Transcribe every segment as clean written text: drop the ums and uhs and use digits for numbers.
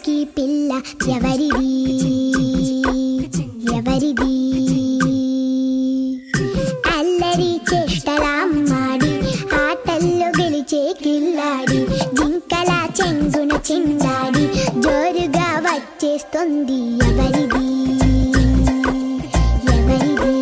ఈ పిల్ల ఎవరిది ఎవరిది అల్లరి చేష్టలామ్మాడి ఆటల్లో గెలిచే కిల్లాడి జింకలా చెంగున చిందాడి జోరుగా వచ్చేస్తుంది ఎవరిది ఎవరిది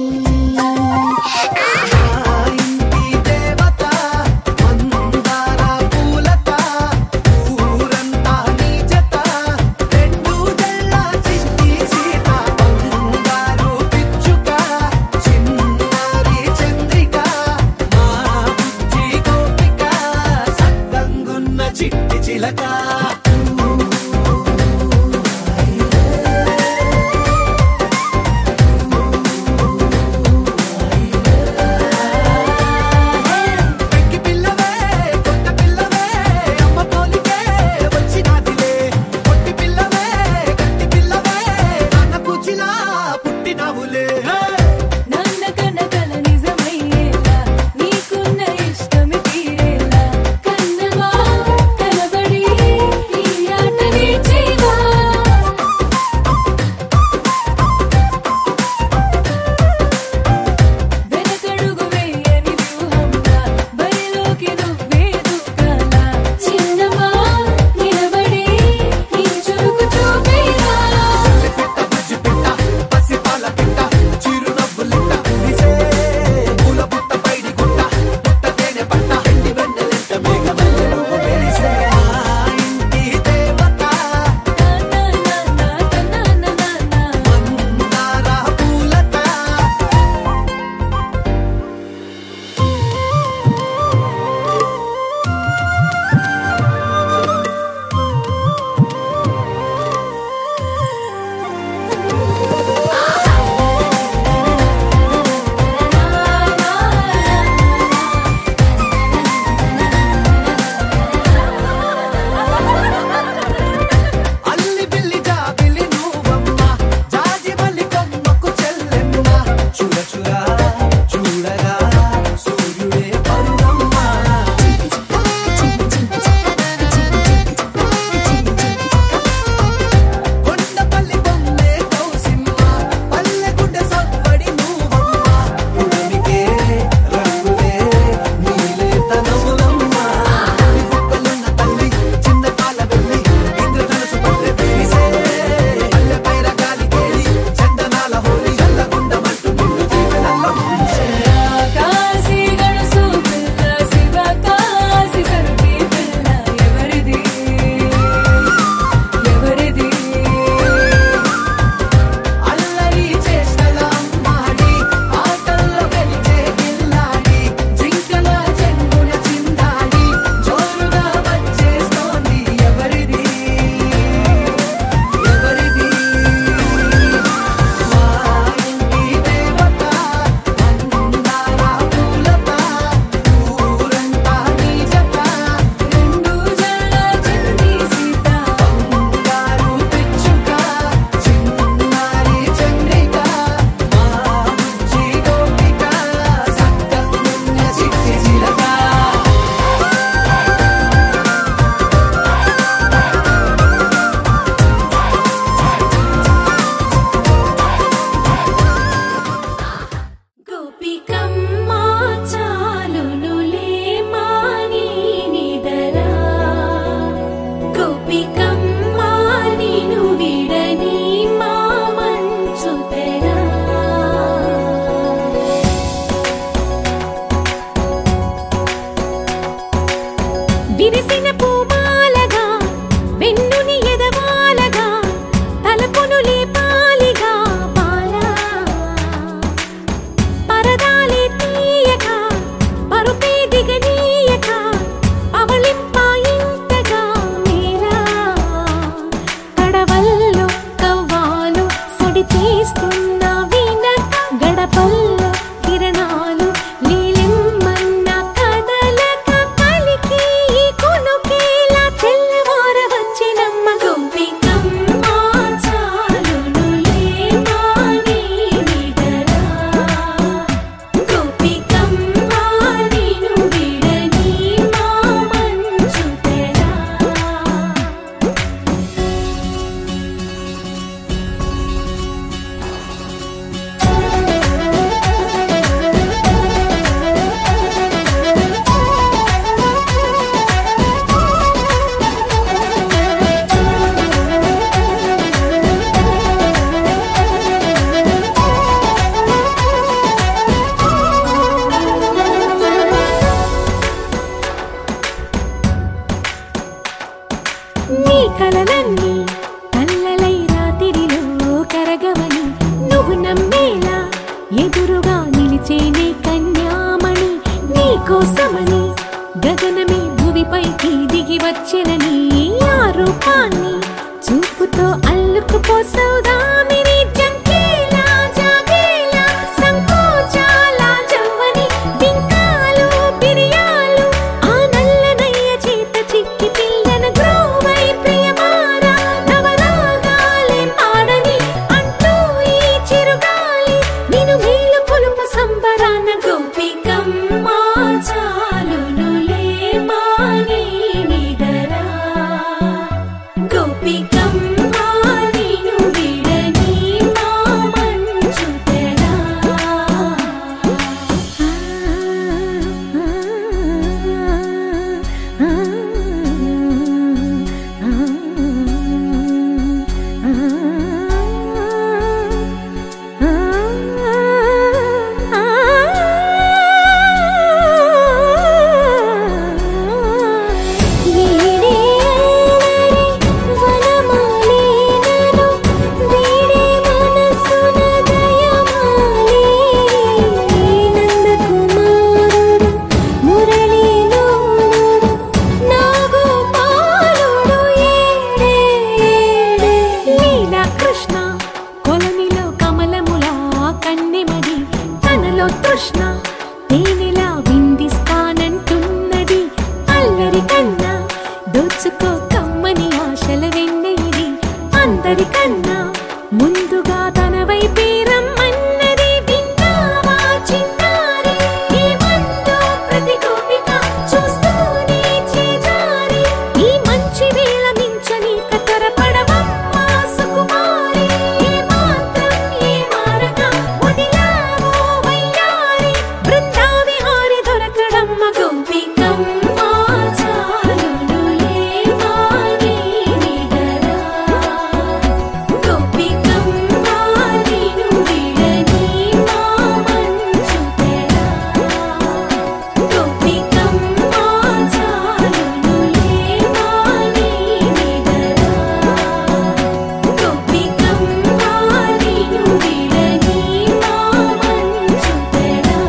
ఎదురుగా నిలిచేనే కన్యామణి నీకోసమని గగనమే భువిపైకి దిగి వచ్చినని ఆ రూపాన్ని చూపుతో అల్లుకుపోసౌదామిని జంకేలా జాగేలా సంకోచాల జవ్వని బింకాలు బిరియాలు ఆ నల్లనయ్య చేత చిక్కి పిల్లన గ్రోవై ప్రియమారా నవరాగాలే పాడని అంటూ ఈ చిరుగాలి నిన్ను మేలు పొలుపు సంబరాన గోపికమ్మ చాలునులే మాని నిదరా గోపికమ్మ నిన్ను విడని మా మంచు తెరా తృష్ణ తేనెలా విందిస్తానంటున్నది అల్లరి కన్నా దోచుకో కమ్మని ఆశల వెన్నెయిది అందరికన్నా ముందుగా తన వైపే రమ్మన్నది విన్నావా చిన్నారి ఏమందో ప్రతి గోపిక చూస్తూనే చేజారి ఈ మంచి వేళ మించని కతరపడవమ్మ సుకుమారి ఏ మాత్రం ఏ మారక వదిలావో వయ్యారి బృందావి హారి దొరకడమ్మ గోపికమ్మ చాలునులే మాని నిదరా గోపికమ్మ నిన్ను విడని మా మంచు తెరా గోపికమ్మ చాలునులే మాని నిదరా గోపికమ్మ నిన్ను విడని మా మంచు తెరా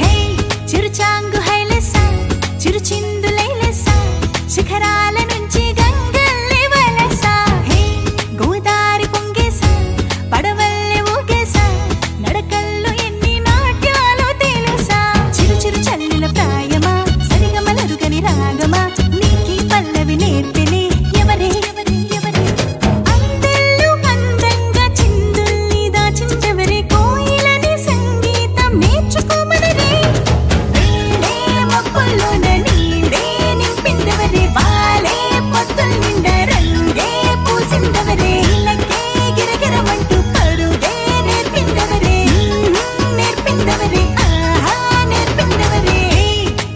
హే చిరుచాంగు హైలెసా చిరుచిందులైలెసా శిఖరాల నుంచి గంగల్లే వలసా హే గోదారి పొంగేసా పడవల్లే ఊగేసా నడకల్లో ఎన్ని నాట్యాలు తెలుసా చిరు చిరు చల్లిన ప్రాయమా సరిగమలరుగని రాగమా నీకి పల్లవి నేర్పెనే ఎవరే అందెల్లు అందంగా చిందుల్ని దాచించెవరే కోయిలని సంగీతం నేర్చుకోమనరే వేళే మబ్బులోన నీడే నింపిందవరే వాలే పొత్తుల నిండా రంగే పూసిందవరే ఇళ్ళకే గిరగిరమంటూ పరుగే నేర్పిందవరే ఆహా నేర్పిందవరే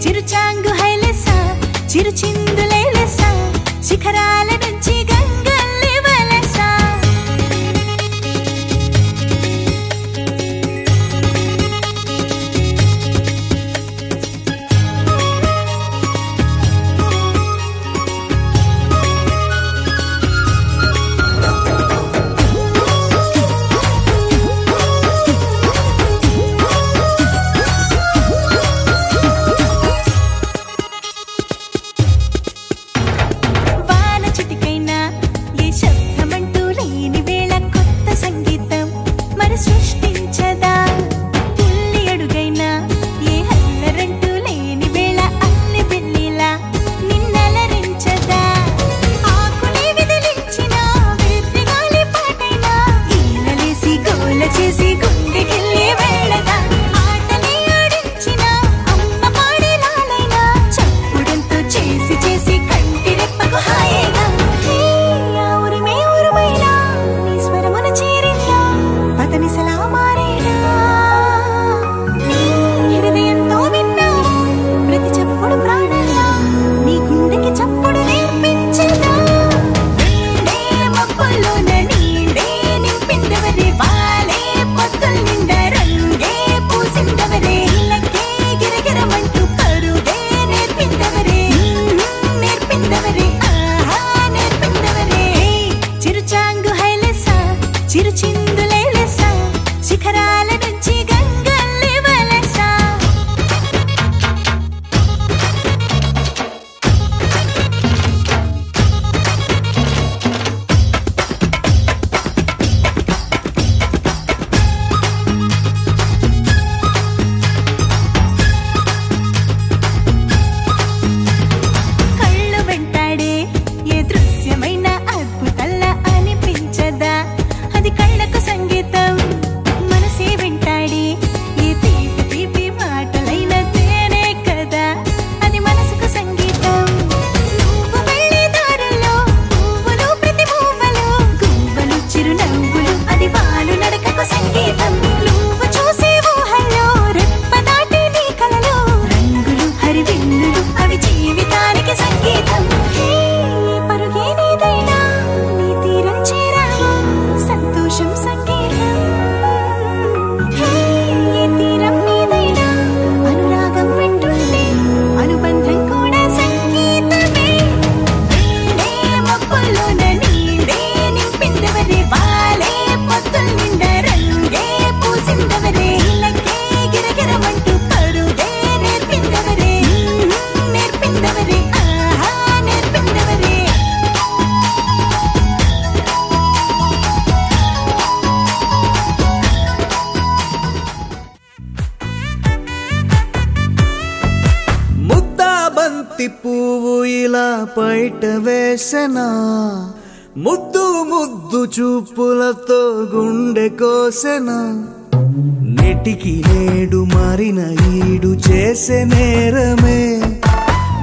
చిరుచాంగు హైలెసా చిరుచిందులైలెసా శిఖరాల నుంచి గంగల్లే వలసా బంతి పువ్వు ఇలా బయట వేసెనా ముద్దు ముద్దు చూపులతో గుండె కోసెనా నెటికి నేడు మారిన ఈడు చేసే నేరమే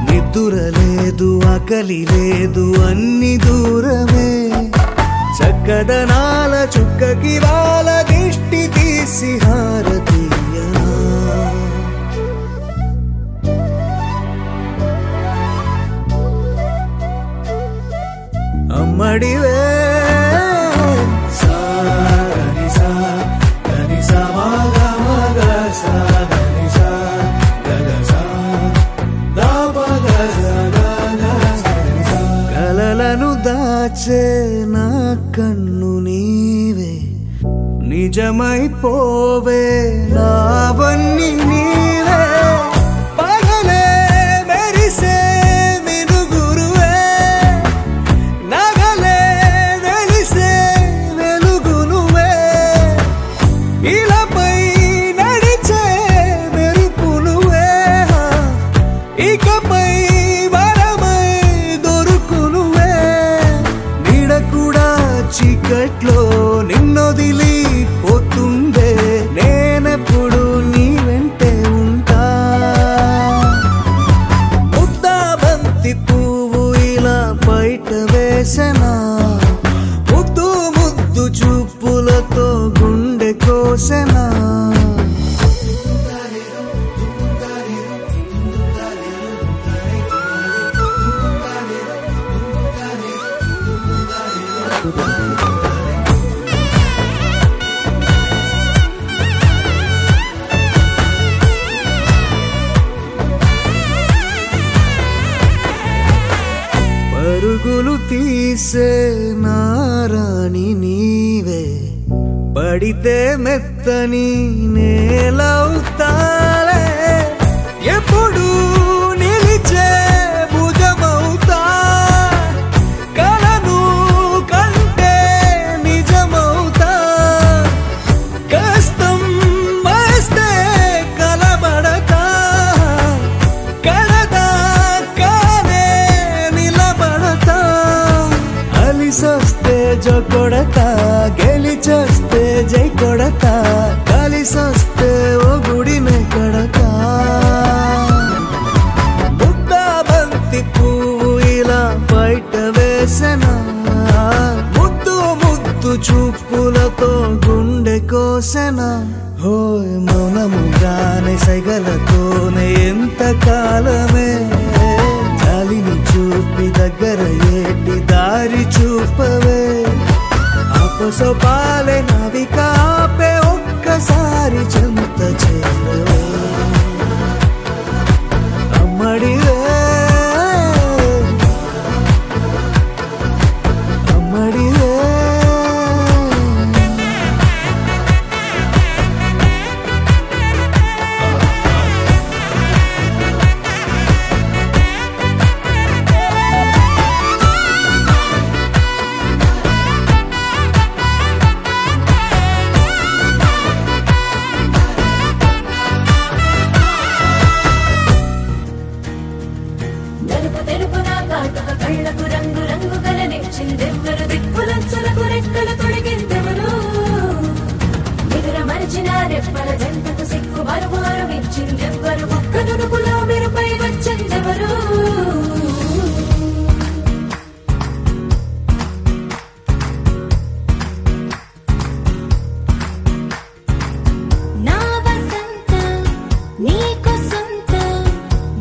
నిద్ర లేదు ఆకలి లేదు అన్ని దూరమే చక్కదనాల చుక్కకి వాళ్ళ దిష్టి తీసి హారతీయనా అమ్మడివే కలలను దాచే నా కన్ను నీవే నిజమైపోవే నావన్నీ నీవే పగలే మెరిసే మినుగురువే నగలే వెలిసే వెలుగునువే ఇలాపై నడిచే మెరుపునువే ఇకపై వరమై దొరుకునువే నీడ కూడా చీకట్లో నిన్నొదిలి పోతుందే నేనెప్పుడు నీ వెంటే ఉంటా ముద్దా బంతి పువ్వు ఇలా బయట వేసెనా ముద్దు ముద్దు చూపులతో గుండె కోసెనా పరుగులు తీసే నారాణి నీవే పడితే మెత్తని నేలవుతాలే ఎప్పుడు నిలిచే భుజమవుతా కలను కంటే నిజమవుతా కష్టం వస్తే కలబడతా కడదాకానే నిలబడతా అలిసొస్తే జో కొడతా గెలిచొస్తే జై కొడతా కలిసొస్తే ఓ గుడినే కడతా ముద్దా బంతి పువ్వు ఇలా బయట వేసెనా ముద్దు ముద్దు చూపులతో గుండె కోసెనా హోయ్ మౌనముగానే సైగలతోనే ఎంత కాలమే జాలిని చూపి దగ్గర ఏటి దారి చూపవే ఆపసోపాలే నావిక ఆపే ఒక్కసారి చెంత చేరవే అమ్మడివే అమ్మడివే నలుపు తెలుపున కాటుక కళ్ళకు రంగు రంగు గలనిచ్చిందెవ్వరు దిక్కులొచ్చులకు రెక్కలు తొడిగిందెవరు నిదుర మరిచిన రెప్పల జంటకు సిక్కు మరుమారు ఇచ్చిందెవ్వరు ఒక్క నుడుపులో మెరుపై వచ్చిందెవరు నా వసంతం నీకు సొంతం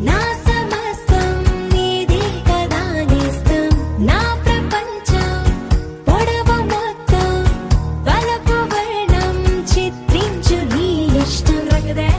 నా సమస్తం నీది కదా నేస్తం నా ప్రపంచం పొడవు మొత్తం వలపు వర్ణం చిత్రించు నీ ఇష్టం రగదే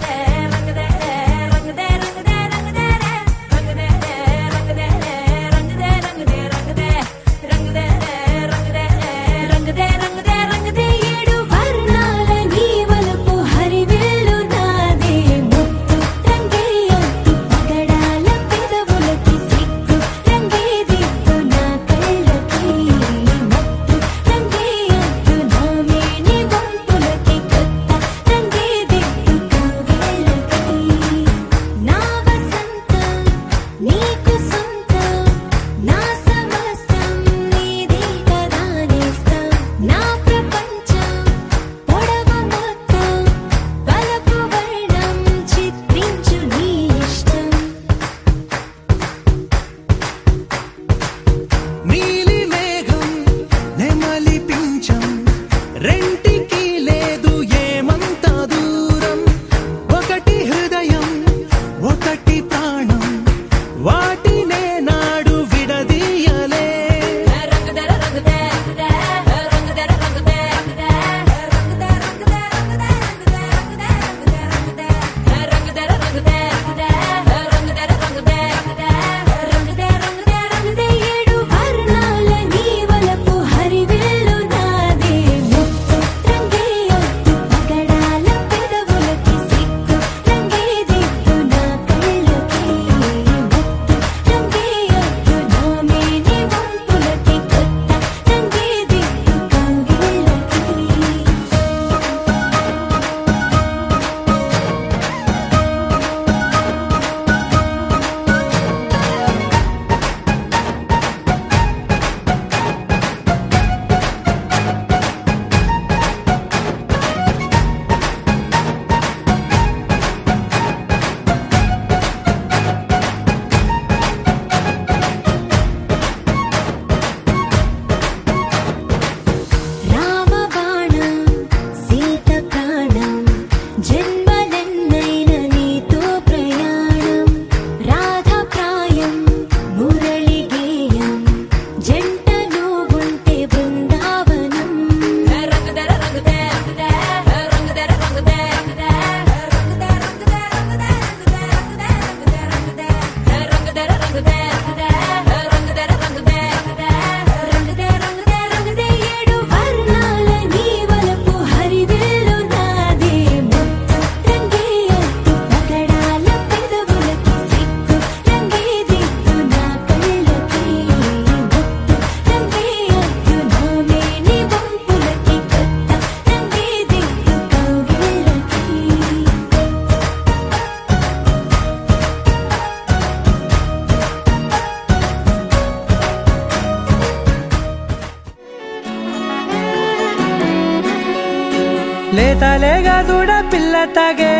లేతలేగా దూడ పిల్ల తాగే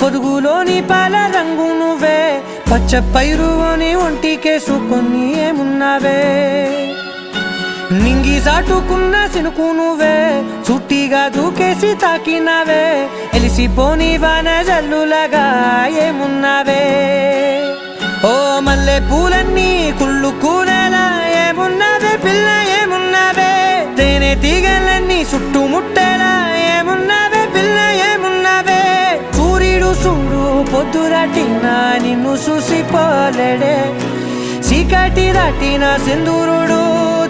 పొదుగులోని పాల రంగు నువ్వే పచ్చ పైరుని ఒంటికేసుకొని ఏమున్నావే నింగి సాటుకున్న సినుకు నువ్వే చుట్టిగా దూకేసి తాకినావే ఎలిసిపోని వాన జల్లులగా ఏమున్నావే ఓ మల్లె పూలన్నీ కుళ్ళు కూరలా ఏమున్నావే పిల్ల ఏమున్నావే తేనె తీగలన్నీ చుట్టుముట్టేలా ఏమున్నావే పిల్ల ఏమున్నావే సూర్యుడు చూడు పొద్దురాటినా నిన్ను చూసిపోలేడే చీకటి దాటిన సింధూరుడు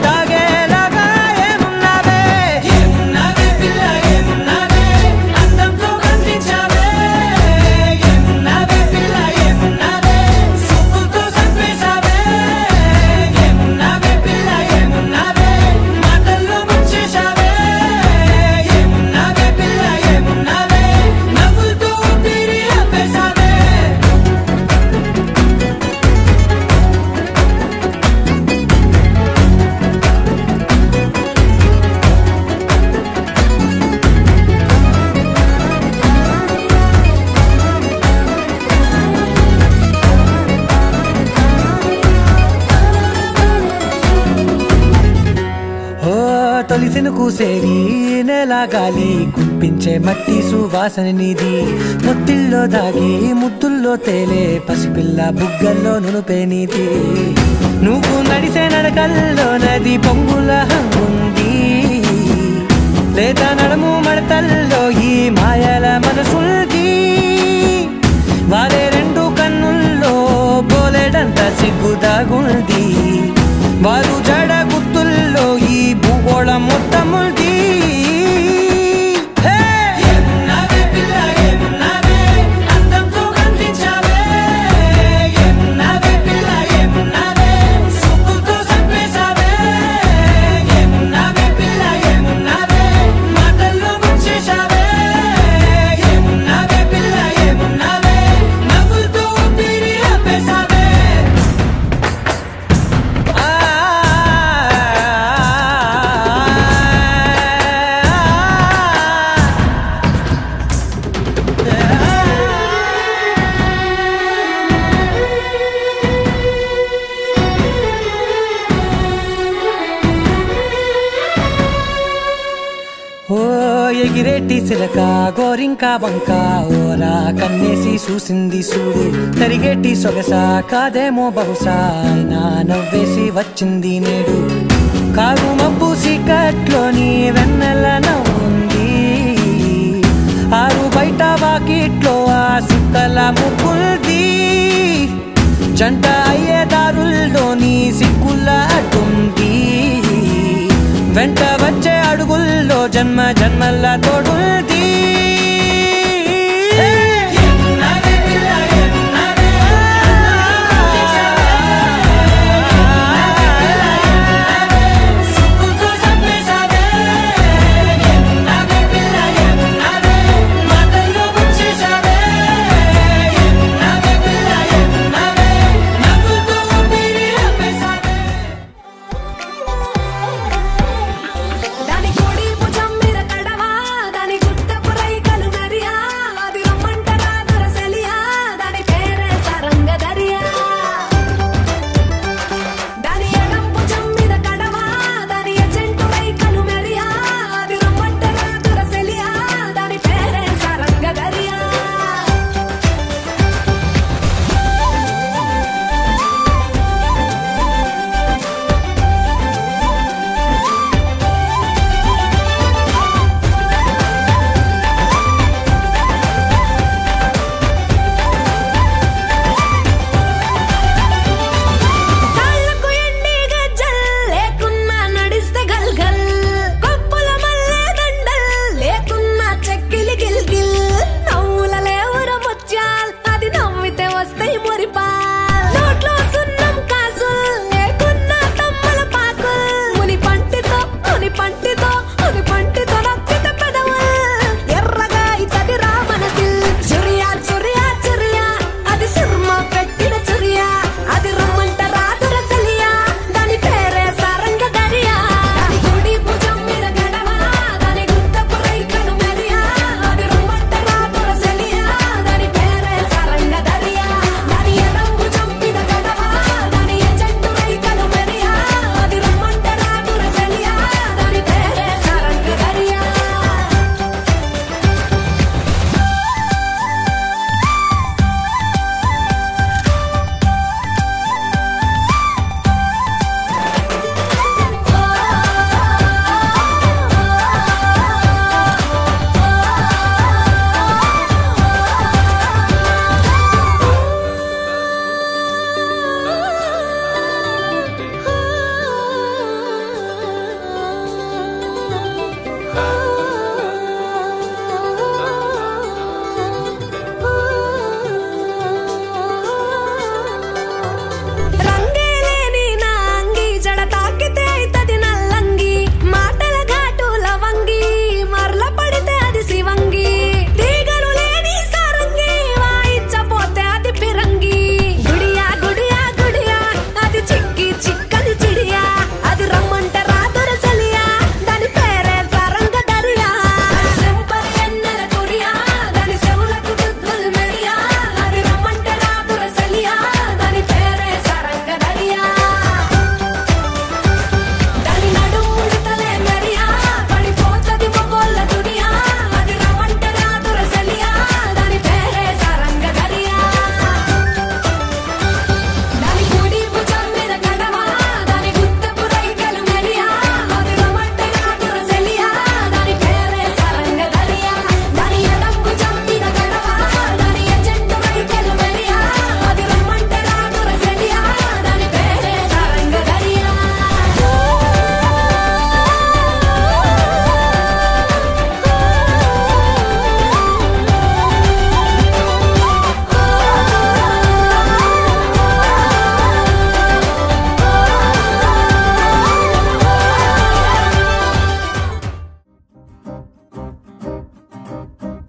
తాగేలాగా ఏమున్నావే ఏమున్నావే పిల్ల ఏమున్నావే అందంతో కనిపించావే ఏమున్నావే పిల్ల ఏమున్నావే సుక్కుతో చంపేశావే ఏమున్నావే పిల్ల ఏమున్నావే మాటల్లో ముంచేశావే ఏమున్నావే పిల్ల ఏమున్నావే నవ్వులతో ఊపిరి ఆపేశావే తొలిసిన కూసేరి నెల గాలి కుప్పించే మట్టి సువాసన నిధి ముత్తిల్లో దాగి ముత్తుల్లో తేలే పసిపిల్ల బుగ్గల్లో నునుపే నీది నువ్వు నడిసే నడకల్లో నది పొంగుల హంగుంది లేదా నడుము మడతల్లో ఈ మాయల మనసుంది వారే రెండు కన్నుల్లో పోలేడంత సిగ్గుదాగుంది వారు జడ గుర్తుల్లో ఈ భూగోళం మొత్తముంది ఏమున్నావే పిల్ల ఏమున్నావే అందంతో కనిపించావే ఏమున్నావే పిల్ల ఏమున్నావే సుక్కుతో చంపేశావే ఏమున్నావే పిల్ల ఏమున్నావే మాటల్లో ముంచేశావే ఏమున్నావే పిల్ల ఏమున్నావే నవ్వులతో ఊపిరి ఆపేశావే ఓ ఎగిరేటి సిలక గోరింక వంక ఓరా కన్నేసి చూసింది చూడు తరిగేటి సొగస కాదేమో బహుశా అయినా నవ్వేసి వచ్చింది నేడు కారు మబ్బు సీకట్లోని వెన్నెల నవ్వుంది ఆరు బయట వాకిట్లో ఆ సుక్కల ముగ్గుల్ది జంట అయ్యే దారుల్లోని సిగ్గుల అడ్డుంది వెంట వచ్చే అడుగుల్లో జన్మ జన్మల తోడుంది దాని కోడి భుజం మీద కడవా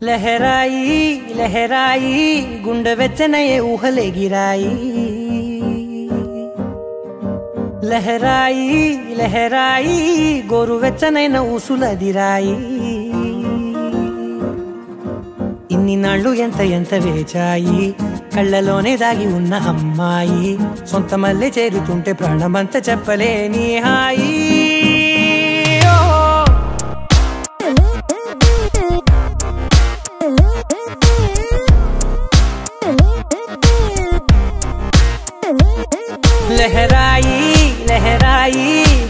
లహరాయి లహరాయి గుండె వెచ్చనయే ఊహలే గిరాయి లహరాయి లహరాయి గోరు వెచ్చనైన ఊసులదిరాయి ఇన్ని నాళ్ళు ఎంత ఎంత వేచాయి కళ్ళలోనే దాగి ఉన్న అమ్మాయి సొంత మల్లె చేరుతుంటే ప్రాణమంత చెప్పలేని హాయి లహరాయి లహరాయి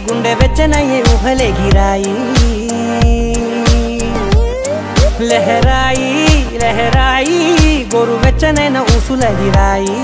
గుండె వెచ్చనయ్యే ఊహలే గిరాయి లహరాయి లహరాయి గోరు వెచ్చనైన ఊసులదిరాయి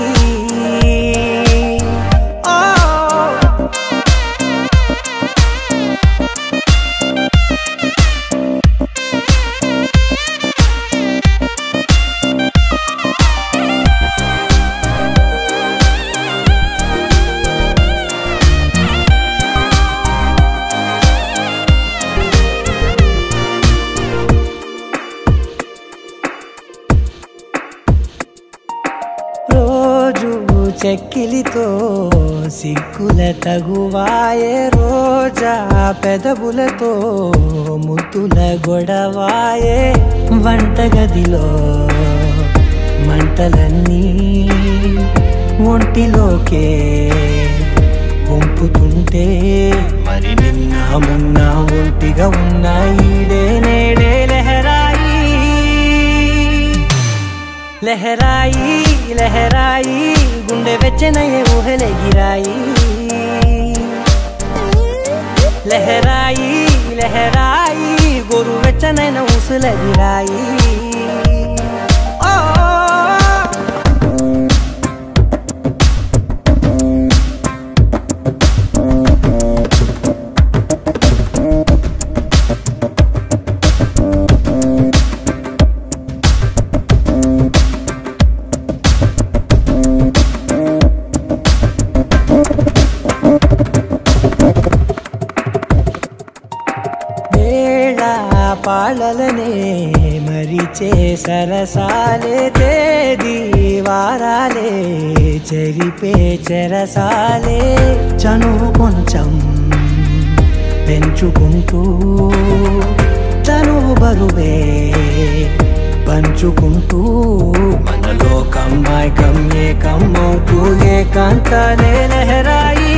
చెక్కిలితో సిగ్గుల తగువాయే రోజా పెదవులతో ముద్దుల గొడవాయే వంటగదిలో మంటలన్నీ ఒంటిలోకే వంపుతుంటే మరి నిన్న మొన్న ఒంటిగా ఉన్నాయి నేడే లహరాయి లహరాయి లహరాయి గుండె వెచ్చనయ్యే ఊహలే గిరాయి లహరాయి లహరాయి గోరు వెచ్చనైన ఊసులదిరాయి పాలలనే మరిచే సరసాలే తేదీ వారాలే చెరిపే చెరసాలే చనువు కొంచెం పెంచుకుంటూ చనువు బరువే పంచుకుంటూ మనలో కమ్మాయికం ఏకమ్మవుతూ ఏకాంతాలే లహరాయి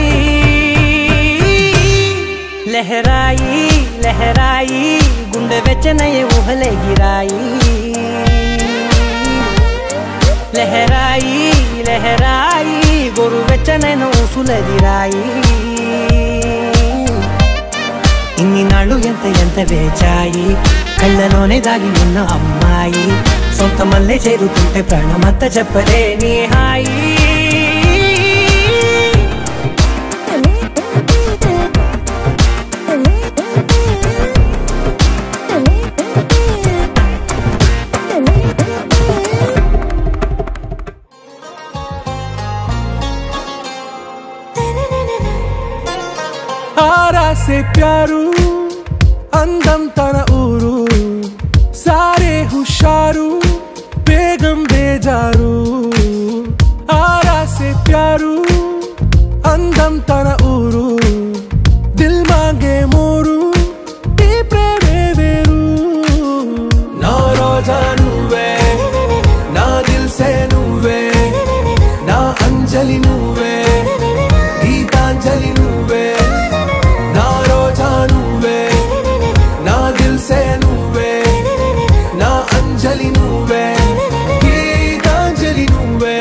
లహరాయి లహరాయి గుండె వెచ్చనయ్యే ఊహలే గిరాయి లహరాయి లహరాయి గోరు వెచ్చనైన ఊసులదిరాయి ఇన్ని నాళ్ళు ఎంత ఎంత వేచాయి కళ్ళలోనే దాగి ఉన్న అమ్మాయి సొంత మల్లె చేరుతుంటే ప్రాణమంత చెప్పలేని హాయి से प्यारू అందం తన ఊరు సారే హుషారు బేగం బేజారు ఆరా సే ప్యారు అందం తన ఊరు దిల్ మాంగే మోరు ఈ ప్రేమే వేరు నా రోజా నువ్వే నా దిల్ సే నువ్వే నా అంజలి నువ్వే గీతాంజలి నువ్వే నా రోజా నువ్వే నా దిల్ సే నువ్వే నా అంజలి నువ్వే గీతాంజలి నువ్వే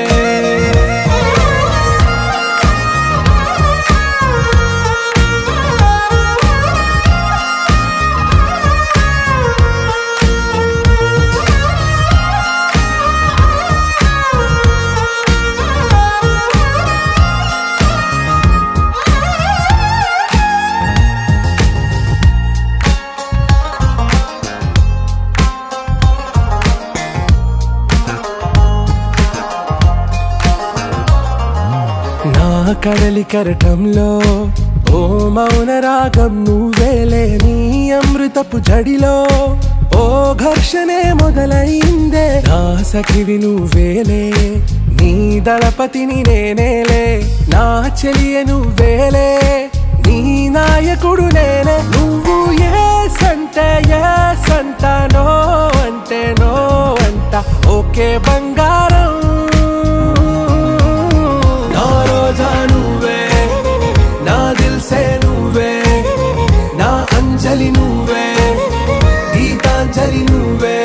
కడలి కరటంలో ఓ మౌన రాగం నువ్వేలే నీ అమృతపు జడిలో ఓ ఓ ఘర్షణే మొదలైందే నా సఖివి నువ్వేలే నీ దళపతిని నేనేలే నా చెలియ నువ్వేలే నీ నాయకుడు నేనే నువ్వు ఏ సంట నో అంటే నో అంట ఓకే బంగారం నా రోజా నువ్వే నా దిల్సే నువ్వే నా అంజలి నువ్వే గీతాంజలి నువ్వే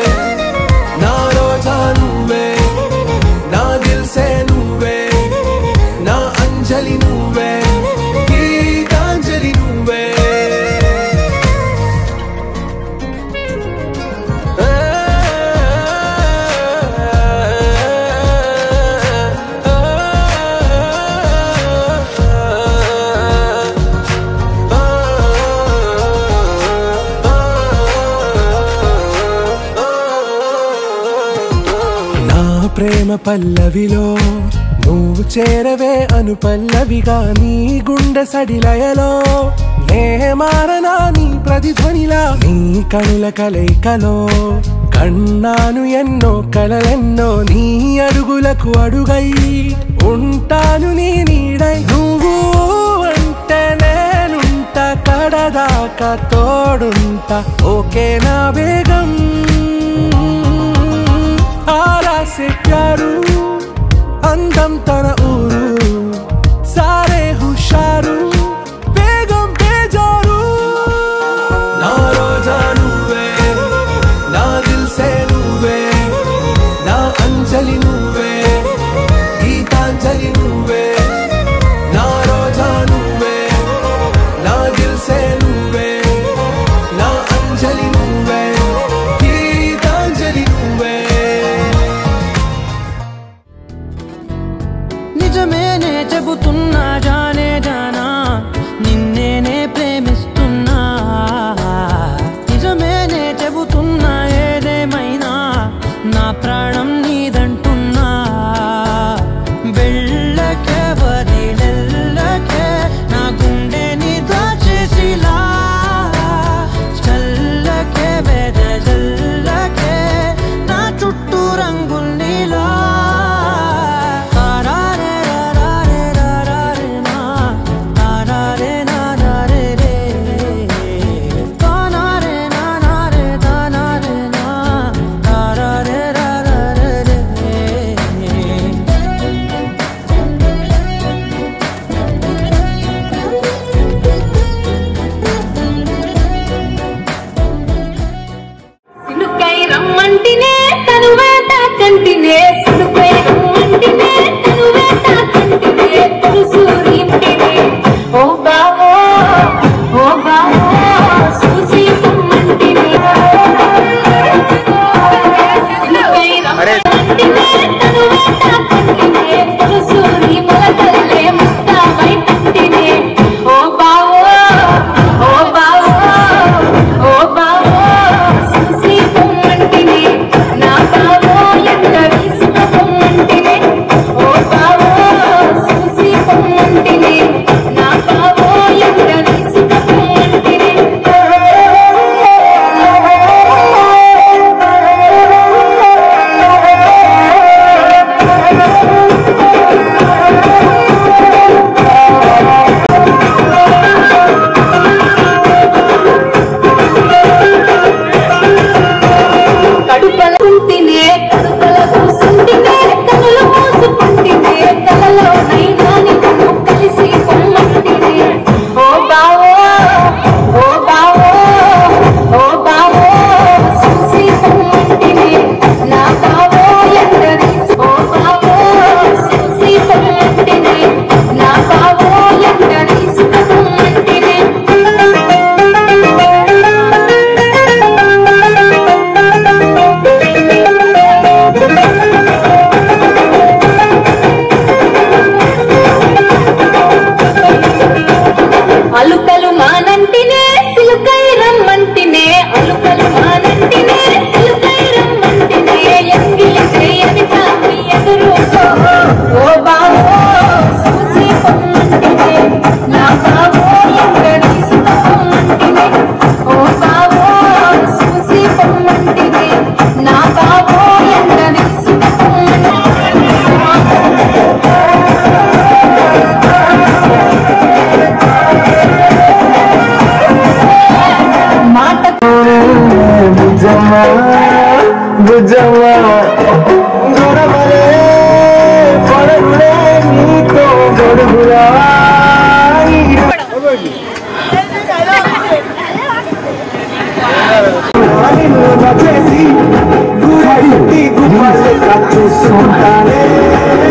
నా రోజా నువ్వే నా దిల్సే నువ్వే నా అంజలి నువ్వే గీతాంజలి నువ్వే ప్రేమ పల్లవిలో నువ్వు చేరవే అను పల్లవిగా నీ గుండె సడిలయలో నే మారనా నీ ప్రతిధ్వనిలా నీ కనుల కలయికలో కన్నాను ఎన్నో కలలెన్నో నీ అడుగులకు అడుగై ఉంటాను నీ నీడై నువ్వు అంటే నేనుంట కడదాకా తోడుంట ఓకే నా బేగం आरा से प्यारू अंदम तन ऊरू सारे हुशारू बेगम बेजारू ना रोजा नुवे ना दिल से नुवे ना अंजलि नुवे गीतांजलि नुवे ना रोजा नुवे ना दिल से नुवे ना अंजलि नुवे गीतांजलि नुवे బుజ్జమ్మా గొడవలే పడగులే నీతో గొడుగురా చేసి చూసుకుంటానే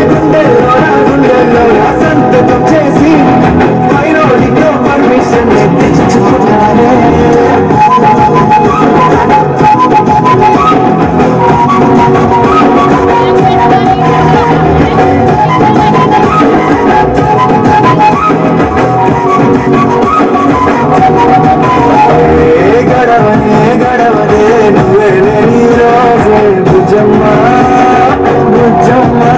గుండెల్లో సంతకం చేసి పైరోడితో పర్మిషన్ తెచ్చుకుంటానే గడవదే నువ్వే నీ రోజే బుజ్జమ్మా బుజ్జమ్మా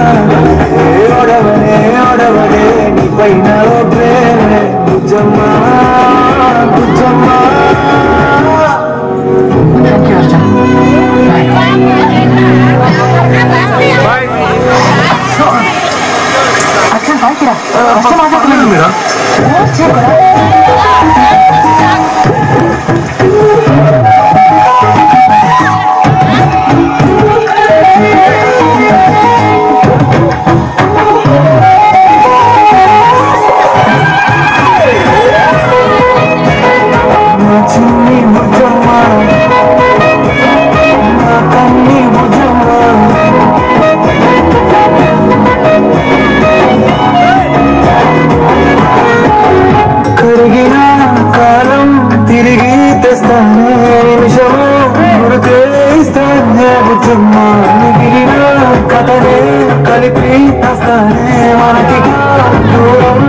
ఓడవదే నీ పైన ప్రేమే బుజ్జమ్మా బుజ్జమ్మా చిన్ని బుజ్జమ్మా నా కన్ని బుజ్జమ్మా కరిగిన కాలం తిరిగి తెస్తానే నిమిషము గుర్తే ఇస్తానే బుజ్జమ్మా మిగిలిన కథనే కలిపి వస్తానే మనకి దూరం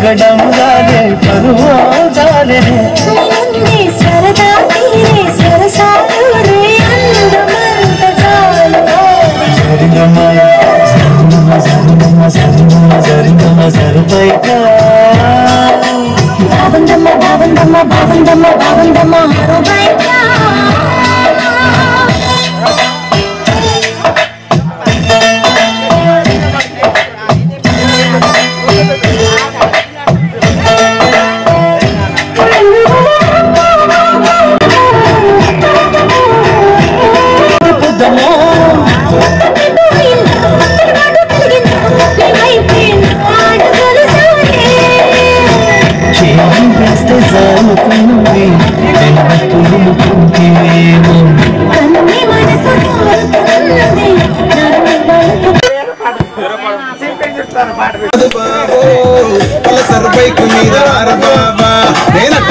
పగడం జాలే పరువం జాలే సరదా తీరే సరసాలు రే అందమంత చాలు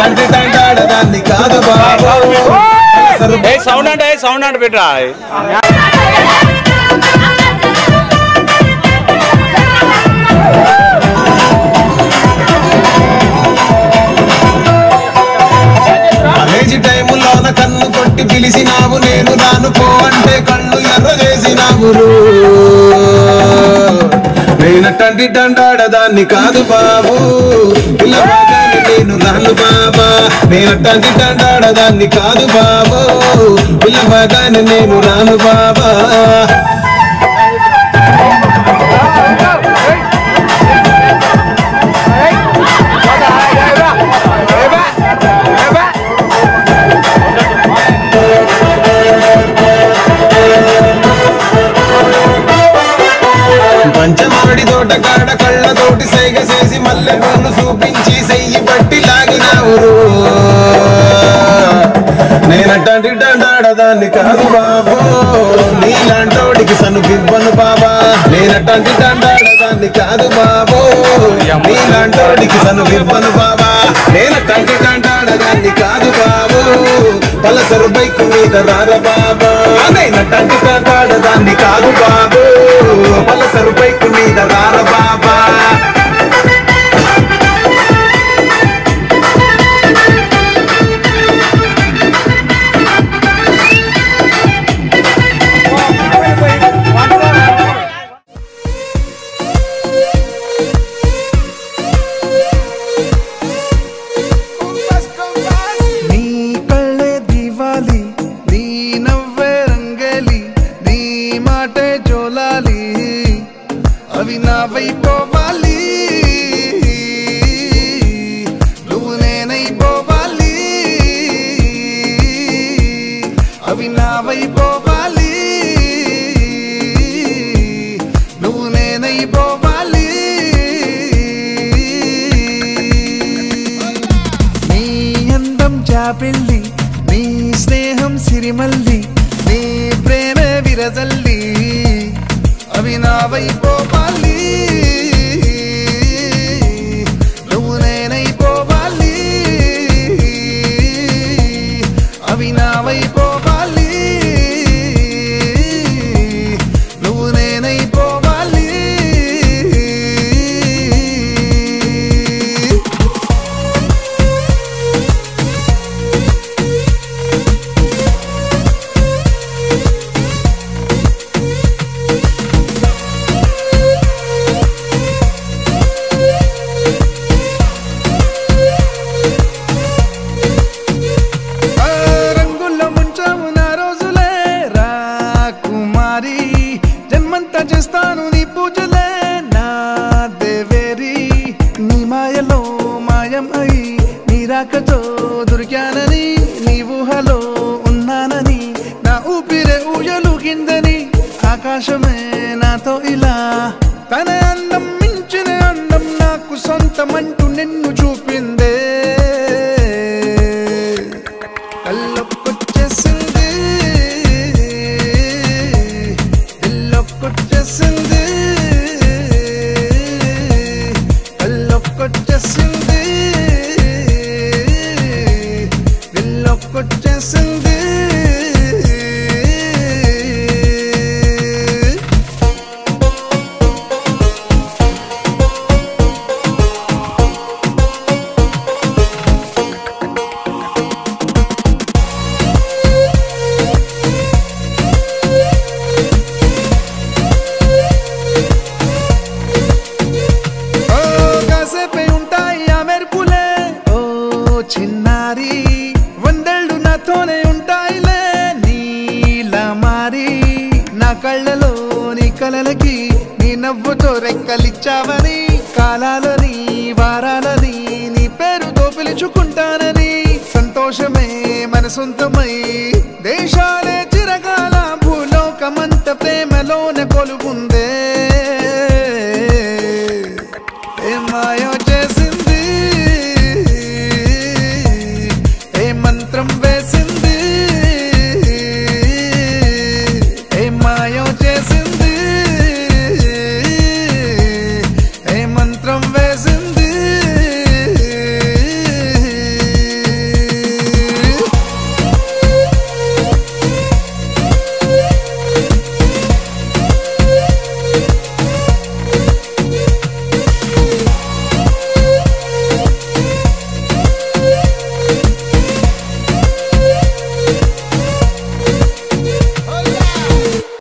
తండ్రి తండాడదాన్ని కాదు బాబు సౌండ్ అంటే పెట్టరా కాలేజీ టైములోన కన్ను కొట్టి పిలిచినావు నేను రాను పో అంటే కళ్ళు ఎర్ర చేసినావు నేనట్టంటి తండాడదాన్ని కాదు బాబు పిల్లబాగాని నేను రాను బాబా నేనట్టంటి తండాడదాన్ని కాదు బాబు పిల్లబాగాని నేను రాను బాబా పంచమాడి తోట కాడ కళ్ళతోటి సైగ చేసి మల్లె పూలు చూపించి సెయ్యి పట్టి లాగినావు నేనట్టంటి తండాడదాన్ని కాదు బాబు నీలాంటోడికి సనుగివ్వను బాబా నేనట్టంటి తండాడదాన్ని కాదు బాబు నీలాంటోడికి సనుగివ్వను బాబా నేనట్టంటి తండాడదాన్ని కాదు బాబు పలసరు బైక్ మీద రార బాబా నేనట్టంటి తండాడదాన్ని కాదు బాబు పలసరు బైక్ మీద రార బాబా పెళ్ళి నీ స్నేహం సిరిమల్లి నీ ప్రేమ విరజల్లి అవి నా వైపోవాలి నువ్వు నేనైపోవాలి అవి నా వైపోవాలి నువ్వు నేనైపోవాలి చేస్తాను నీ పూజలే నా దేవేరి నీ మాయలో మాయం అయి నీ రాకతో దొరికానని నీ ఊహలో ఉన్నానని నా ఊపిరే ఊయలుగిందని ఆకాశమే నాతో ఇలా తన అందం మించిన అందం నాకు సొంతమంటూ నిన్ను చూపిందే కళ్ళొక్కొచ్చేసింది వచ్చేసింది వెళ్ళొక్కొచ్చేసింది వెళ్ళొక్కొచ్చేసింది చిన్నారి వందళ్ళు నాతోనే ఉంటాయిలే నీలా మారి నా కళ్ళలో నీ కలలకి నీ నవ్వుతో రెక్కలిచ్చావని కాలాలని వారాలని నీ పేరుతో పిలుచుకుంటానని సంతోషమే మన సొంతమై దేశాలే చిరకాల భూలోకమంత ప్రేమలోన కొలుపుందే మాయో చేసి